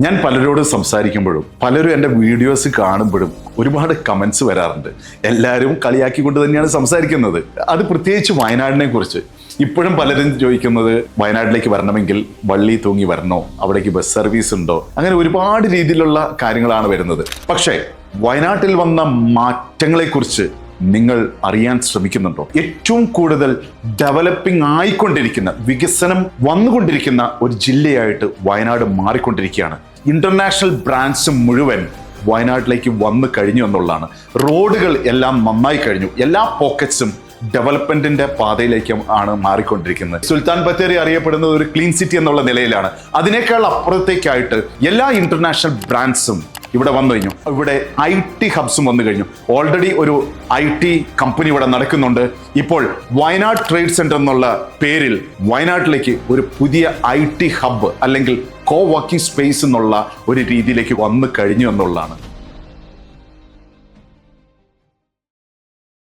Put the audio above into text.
ഞാൻ പലരോടും സംസാരിക്കുമ്പോഴും പലരും എൻ്റെ വീഡിയോസ് കാണുമ്പോഴും ഒരുപാട് കമൻസ് വരാറുണ്ട്. എല്ലാവരും കളിയാക്കിക്കൊണ്ട് തന്നെയാണ് സംസാരിക്കുന്നത്. അത് പ്രത്യേകിച്ച് വയനാടിനെ കുറിച്ച്. ഇപ്പോഴും പലരും ചോദിക്കുന്നത് വയനാട്ടിലേക്ക് വരണമെങ്കിൽ വള്ളി തൂങ്ങി വരണോ, അവിടേക്ക് ബസ് സർവീസ് ഉണ്ടോ, അങ്ങനെ ഒരുപാട് രീതിയിലുള്ള കാര്യങ്ങളാണ് വരുന്നത്. പക്ഷേ വയനാട്ടിൽ വന്ന മാറ്റങ്ങളെക്കുറിച്ച് നിങ്ങൾ അറിയാൻ ശ്രമിക്കുന്നുണ്ടോ? ഏറ്റവും കൂടുതൽ ഡെവലപ്പിംഗ് ആയിക്കൊണ്ടിരിക്കുന്ന, വികസനം വന്നുകൊണ്ടിരിക്കുന്ന ഒരു ജില്ലയായിട്ട് വയനാട് മാറിക്കൊണ്ടിരിക്കുകയാണ്. ഇന്റർനാഷണൽ ബ്രാൻഡ്സ് മുഴുവൻ വയനാട്ടിലേക്ക് വന്നു കഴിഞ്ഞു എന്നുള്ളതാണ്. റോഡുകൾ എല്ലാം നന്നായി കഴിഞ്ഞു. എല്ലാ പോക്കറ്റ്സും ഡെവലപ്മെന്റിന്റെ പാതയിലേക്ക് ആണ് മാറിക്കൊണ്ടിരിക്കുന്നത്. സുൽത്താൻ ബത്തേരി അറിയപ്പെടുന്നത് ഒരു ക്ലീൻ സിറ്റി എന്നുള്ള നിലയിലാണ്. അതിനേക്കാൾ അപ്പുറത്തേക്കായിട്ട് എല്ലാ ഇന്റർനാഷണൽ ബ്രാൻഡ്സും ഇവിടെ വന്നു കഴിഞ്ഞു. ഇവിടെ IT ഹബ്സും വന്നു കഴിഞ്ഞു. ഓൾറെഡി ഒരു IT കമ്പനി ഇവിടെ നടക്കുന്നുണ്ട്. ഇപ്പോൾ വയനാട് ട്രേഡ് സെന്റർ എന്നുള്ള പേരിൽ വയനാട്ടിലേക്ക് ഒരു പുതിയ IT ഹബ്ബ് അല്ലെങ്കിൽ കോ വർക്കിംഗ് സ്പേസ് എന്നുള്ള ഒരു രീതിയിലേക്ക് വന്നു കഴിഞ്ഞു എന്നുള്ളതാണ്.